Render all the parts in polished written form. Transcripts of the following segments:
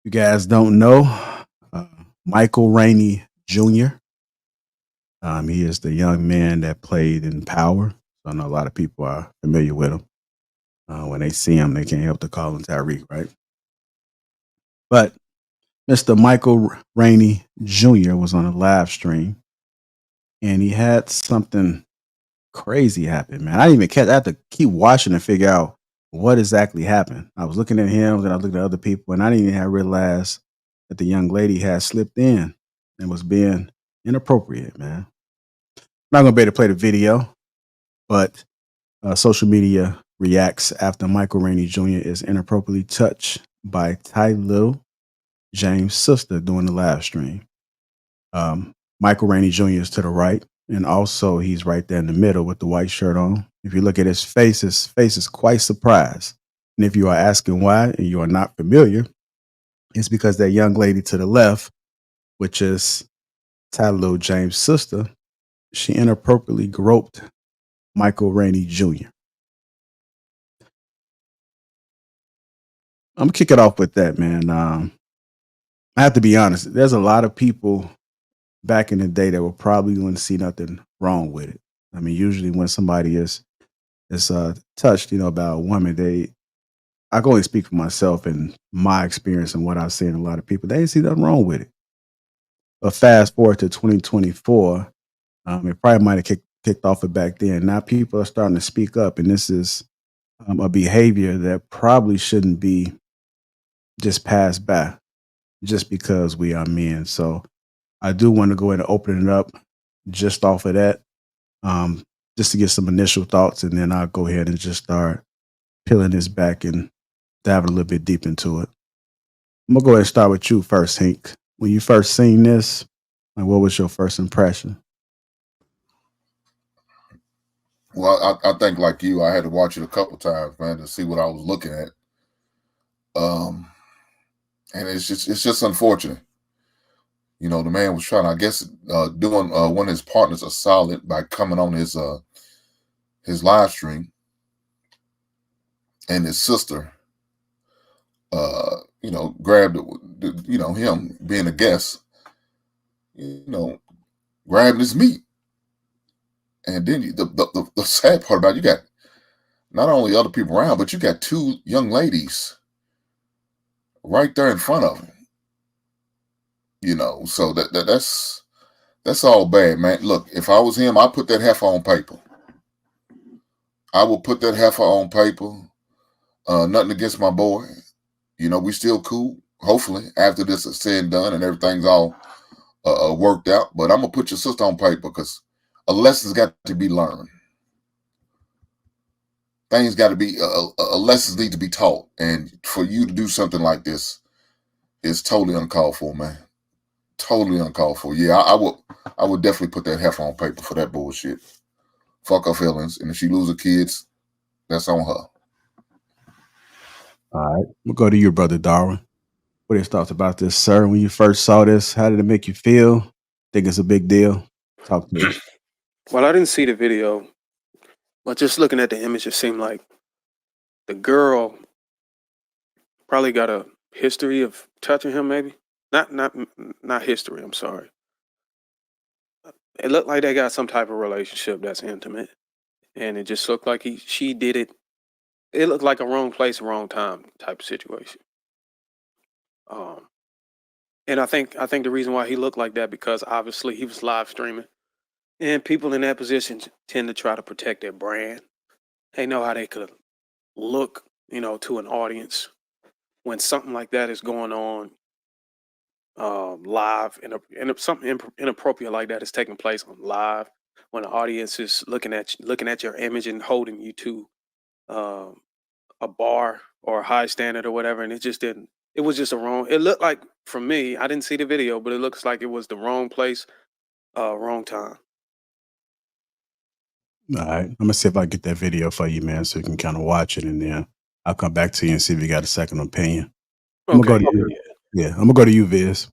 You guys don't know uh, Michael Rainey Jr. He is the young man that played in Power. So I know a lot of people are familiar with him. When they see him, they can't help to call him Tyreek, right? But Mr. Michael Rainey Jr. was on a live stream and he had something crazy happen, man. I didn't even catch. I had to keep watching to figure out what exactly happened. I was looking at him, and I looked at other people, and I didn't even have realized that the young lady had slipped in and was being inappropriate, man. Not gonna be able to play the video, but social media reacts after Michael Rainey Jr. is inappropriately touched by Ty Little, James' sister, during the live stream. Michael Rainey Jr. is to the right, and also he's right there in the middle with the white shirt on. If you look at his face is quite surprised. And if you are asking why and you are not familiar, it's because that young lady to the left, which is Tyler James' sister, she inappropriately groped Michael Rainey Jr. I'm gonna kick it off with that, man. I have to be honest. There's a lot of people back in the day that were probably going to see nothing wrong with it. I mean, usually when somebody is touched, about a woman, I can only speak for myself and my experience and what I've seen. A lot of people they didn't see nothing wrong with it. But fast forward to 2024, it probably might have kicked off it back then. Now people are starting to speak up, and this is a behavior that probably shouldn't be just passed by just because we are men. So I do want to go ahead and open it up just off of that, just to get some initial thoughts, and then I'll go ahead and just start peeling this back and dive a little bit deep into it. I'm gonna go ahead and start with you first, Hank. When you first seen this, like, what was your first impression? Well, I think like you, I had to watch it a couple times, man, to see what I was looking at. And it's just unfortunate. The man was trying, I guess, doing one of his partners a solid by coming on his live stream, and his sister, grabbed, him being a guest, grabbing his meat. And then the sad part about it, you got not only other people around, but you got two young ladies right there in front of him. So that's all bad, man. Look, if I was him, I'd put that heifer on paper. I will put that heifer on paper. Nothing against my boy. We still cool. Hopefully, after this is said and done and everything's all worked out. But I'm gonna put your sister on paper because a lesson's got to be learned. Things got to be lessons need to be taught, and for you to do something like this is totally uncalled for, man. Totally uncalled for. Yeah, I would definitely put that heifer on paper for that bullshit. Fuck her feelings, and if she lose her kids, that's on her. All right, we'll go to you, brother Darwin. What are your thoughts about this, sir? When you first saw this, how did it make you feel? Think it's a big deal? Talk to us. Well, I didn't see the video, but just looking at the image, it seemed like the girl probably got a history of touching him. Maybe not history. I'm sorry. It looked like they got some type of relationship that's intimate, and it just looked like she did it. It looked like a wrong place, wrong time type of situation. Um, and I think the reason why he looked like that because obviously he was live streaming, and people in that position tend to try to protect their brand. They know how they could look, to an audience when something like that is going on live and something inappropriate like that is taking place on live when the audience is looking at your image and holding you to um, a bar or a high standard or whatever, and it just didn't. It was just a wrong. It looked like for me, I didn't see the video, but it looks like it was the wrong place, wrong time. All right, I'm gonna see if I get that video for you, man, so you can kind of watch it, and then I'll come back to you and see if you got a second opinion. I'm gonna go Okay. to you. Yeah, I'm gonna go to you, Viz.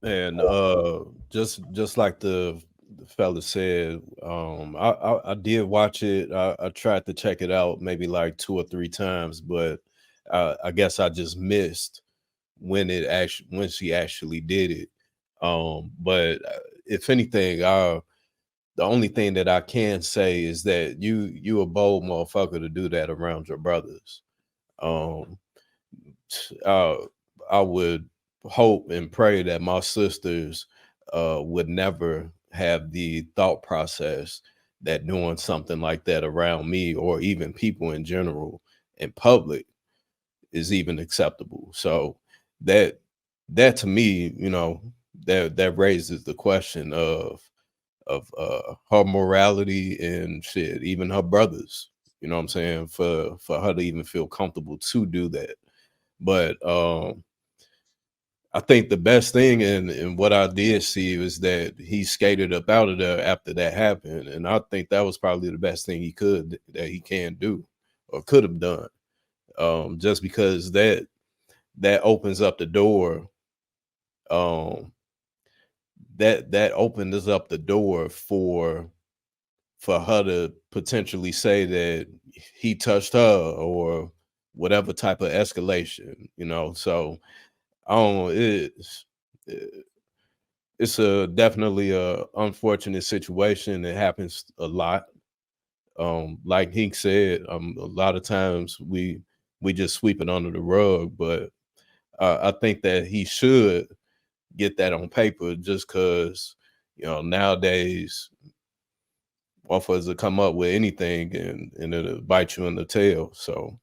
And just like the the fella said. I did watch it. I tried to check it out maybe like 2 or 3 times, but I guess I just missed when she actually did it. But if anything, the only thing that I can say is that you a bold motherfucker to do that around your brothers. Um, uh, I would hope and pray that my sisters would never have the thought process that doing something like that around me or even people in general in public is even acceptable. So that that to me, that raises the question of her morality and shit, even her brothers. You know what I'm saying? For her to even feel comfortable to do that. But I think the best thing and what I did see was that he skated up out of there after that happened. And I think that was probably the best thing he can do or could have done. Just because that opens up the door. That opens up the door for her to potentially say that he touched her or whatever type of escalation, So I don't know. It's a definitely a unfortunate situation. It happens a lot. Like Hink said, a lot of times we just sweep it under the rug, but I think that he should get that on paper just because nowadays offers to come up with anything and it'll bite you in the tail. So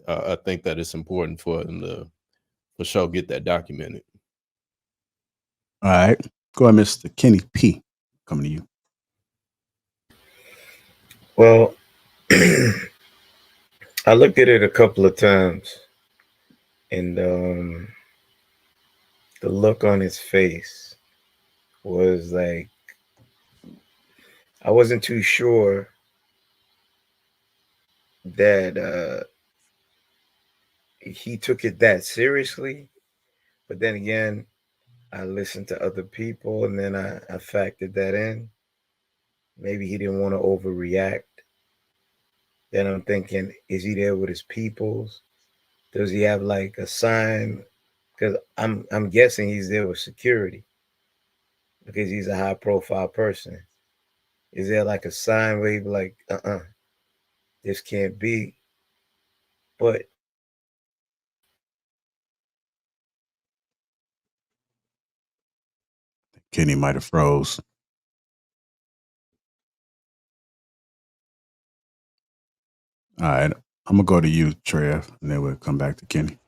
I think that it's important for him to for sure get that documented. All right. Go ahead, Mr. Kenny P. Coming to you. Well, I looked at it a couple of times, and the look on his face was like, I wasn't too sure that he took it that seriously. But then again, I listened to other people, and then I factored that in. Maybe he didn't want to overreact. Then I'm thinking, is he there with his peoples? Does he have like a sign? Because I'm guessing he's there with security because he's a high profile person. Is there like a sign where he'd be like, this can't be? But Kenny might have froze. All right. I'm gonna go to you, Trev, and then we'll come back to Kenny.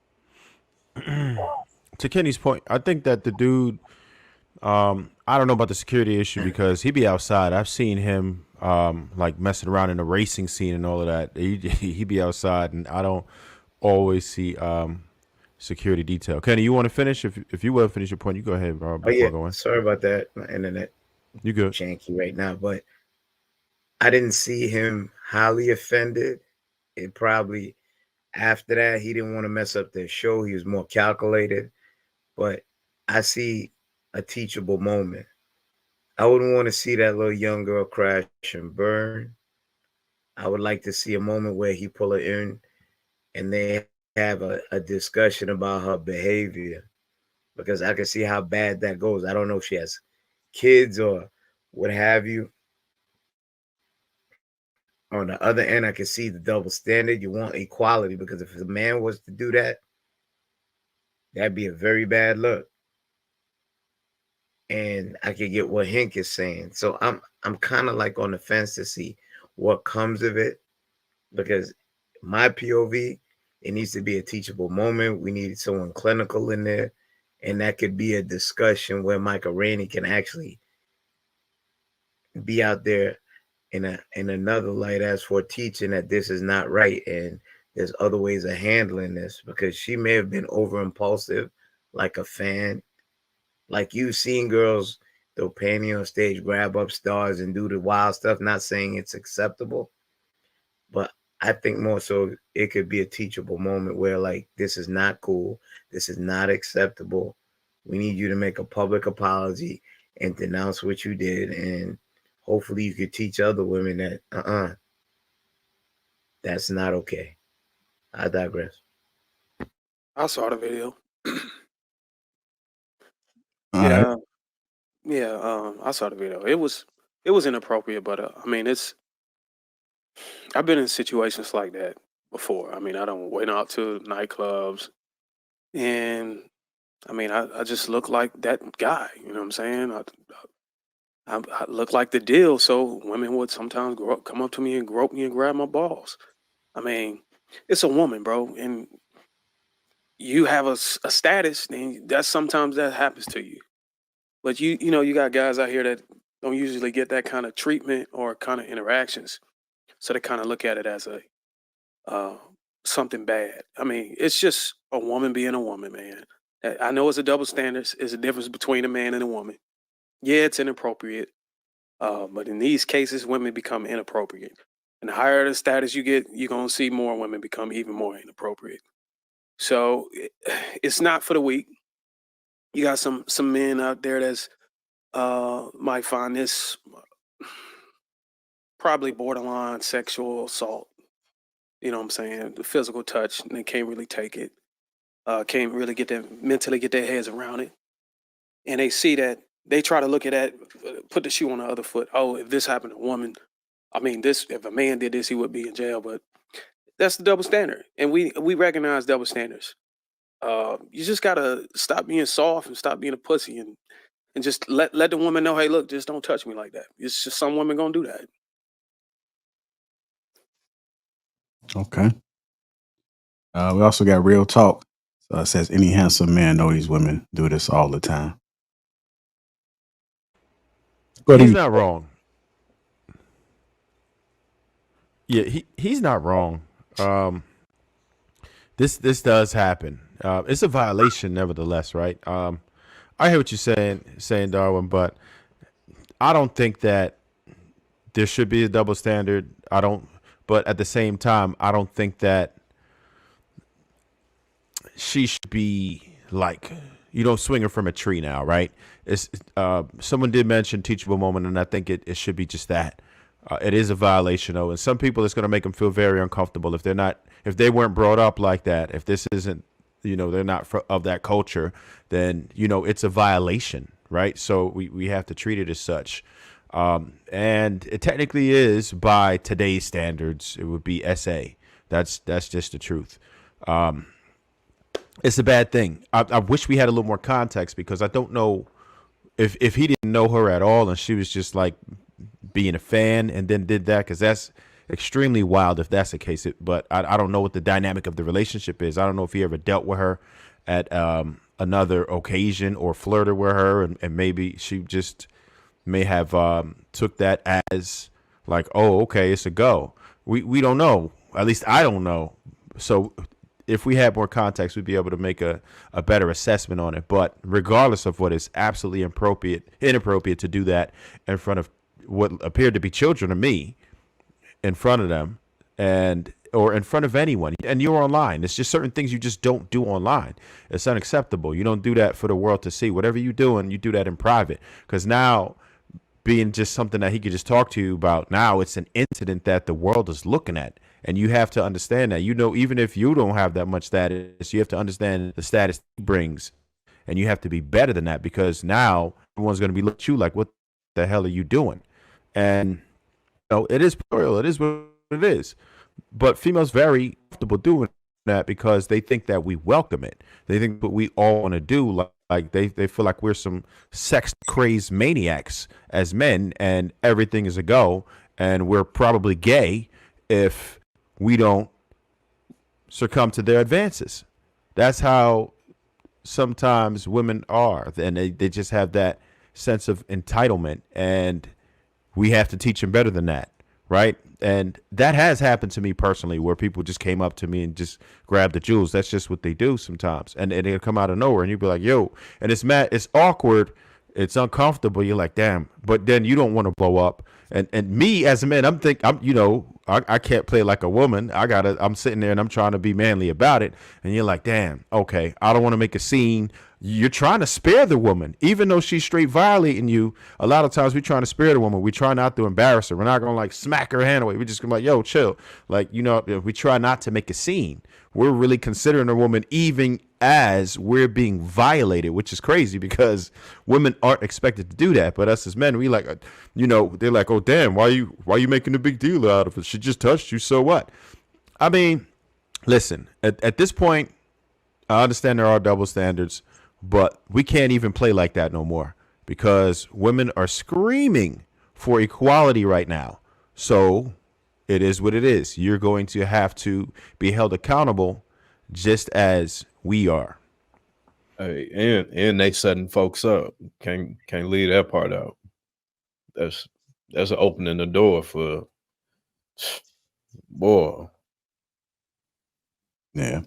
To Kenny's point, I think that the dude, I don't know about the security issue because he be outside. I've seen him like messing around in the racing scene and all of that. He be outside, and I don't always see security detail. Kenny, you want to finish? If you will finish your point, you go ahead, bro. oh yeah, sorry about that. My internet You good? janky right now, but I didn't see him highly offended. It probably after that he didn't want to mess up the show. He was more calculated, but I see a teachable moment. I wouldn't want to see that little young girl crash and burn. I would like to see a moment where he pull her in and they have a discussion about her behavior because I can see how bad that goes. I don't know if she has kids or what have you. On the other end, I can see the double standard. You want equality because if a man was to do that, that'd be a very bad look. And I could get what Hink is saying. So I'm kind of like on the fence to see what comes of it because my POV, it needs to be a teachable moment. We need someone clinical in there, and that could be a discussion where Michael Rainey can actually be out there in another light as for teaching that this is not right and there's other ways of handling this because she may have been over impulsive like a fan. Like you've seen girls throw panty on stage, grab up stars and do the wild stuff, not saying it's acceptable, but I think more so it could be a teachable moment where like this is not cool, this is not acceptable. We need you to make a public apology and denounce what you did, and hopefully you could teach other women that that's not okay. I digress. I saw the video. All right. I saw the video. It was inappropriate, but I mean, I've been in situations like that before. I mean, I don't went out to nightclubs, and I mean, I just look like that guy. You know what I'm saying? I look like the deal, so women would sometimes come up to me and grope me and grab my balls. I mean, it's a woman, bro, and you have a status, and that's sometimes that happens to you. But you know, you got guys out here that don't usually get that kind of treatment or kind of interactions, so they kind of look at it as a uh, something bad. I mean, it's just a woman being a woman, man. I know it's a double standard. It's a difference between a man and a woman. Yeah, it's inappropriate. But in these cases, women become inappropriate. And the higher the status you get, you're gonna see more women become even more inappropriate. So it's not for the weak. You got some men out there that's might find this probably borderline sexual assault. You know what I'm saying? The physical touch, and they can't really take it. Can't really mentally get their heads around it. And they see that, they try to look at that, put the shoe on the other foot. Oh, if this happened to a woman, I mean, this if a man did this, he would be in jail. But that's the double standard, and we recognize double standards. You just gotta stop being soft and stop being a pussy, and just let the woman know, hey, look, just don't touch me like that. It's just some women gonna do that. Okay. We also got real talk. So it says any handsome man know these women do this all the time. Go He's to not wrong. Yeah, he's not wrong. This does happen. It's a violation, nevertheless, right? I hear what you're saying, Darwin, but I don't think that there should be a double standard. I don't, but at the same time, I don't think that she should be like, swinging from a tree now, right? It's someone did mention teachable moment, and I think it should be just that. It is a violation, though, and some people it's going to make them feel very uncomfortable if they weren't brought up like that. If this isn't, they're not of that culture, then it's a violation, right? So we have to treat it as such, and it technically is by today's standards. It would be SA. That's just the truth. It's a bad thing. I wish we had a little more context, because I don't know if he didn't know her at all and she was just like being a fan and then did that, because that's extremely wild if that's the case. But I don't know what the dynamic of the relationship is. I don't know if he ever dealt with her at another occasion or flirted with her, and maybe she just may have took that as like, oh, okay, it's a go. We don't know. At least I don't know. So if we had more context, we'd be able to make a better assessment on it. But regardless of what is absolutely inappropriate to do that in front of what appeared to be children to me, in front of them, or in front of anyone, and you're online. It's just certain things you just don't do online. It's unacceptable. You don't do that for the world to see. Whatever you're doing, you do that in private, because now, being just something that he could just talk to you about, now it's an incident that the world is looking at. And you have to understand that, even if you don't have that much status, you have to understand the status he brings. And you have to be better than that, because now everyone's going to be looking at you like, what the hell are you doing? And it is plural. It is what it is. But females very comfortable doing that because they think that we welcome it. They think what we all want to do, like they feel like we're some sex crazed maniacs as men, and everything is a go, and we're probably gay if we don't succumb to their advances. That's how sometimes women are, and they just have that sense of entitlement, and we have to teach them better than that, right? And that has happened to me personally, where people just came up to me and just grabbed the jewels. That's just what they do sometimes, and they'll come out of nowhere, and you'll be like, yo, and it's awkward, it's uncomfortable. You're like, damn, but then you don't want to blow up. And me as a man, I'm I can't play like a woman. I'm sitting there and I'm trying to be manly about it. And you're like, damn, okay, I don't want to make a scene. You're trying to spare the woman, even though she's straight violating you. A lot of times we're trying to spare the woman. We try not to embarrass her. We're not going to like smack her hand away. We're just going to be like, yo, chill. Like, you know, we try not to make a scene. We're really considering a woman even as we're being violated, which is crazy because women aren't expected to do that. But us as men, we like, you know, they're like, oh, damn, why you making a big deal out of it? She just touched you. So what? I mean, listen, at this point, I understand there are double standards, but we can't even play like that no more because women are screaming for equality right now. So it is what it is. You're going to have to be held accountable just as we are. Hey, and they setting folks up. Can't leave that part out. That's opening the door for boy. Yeah.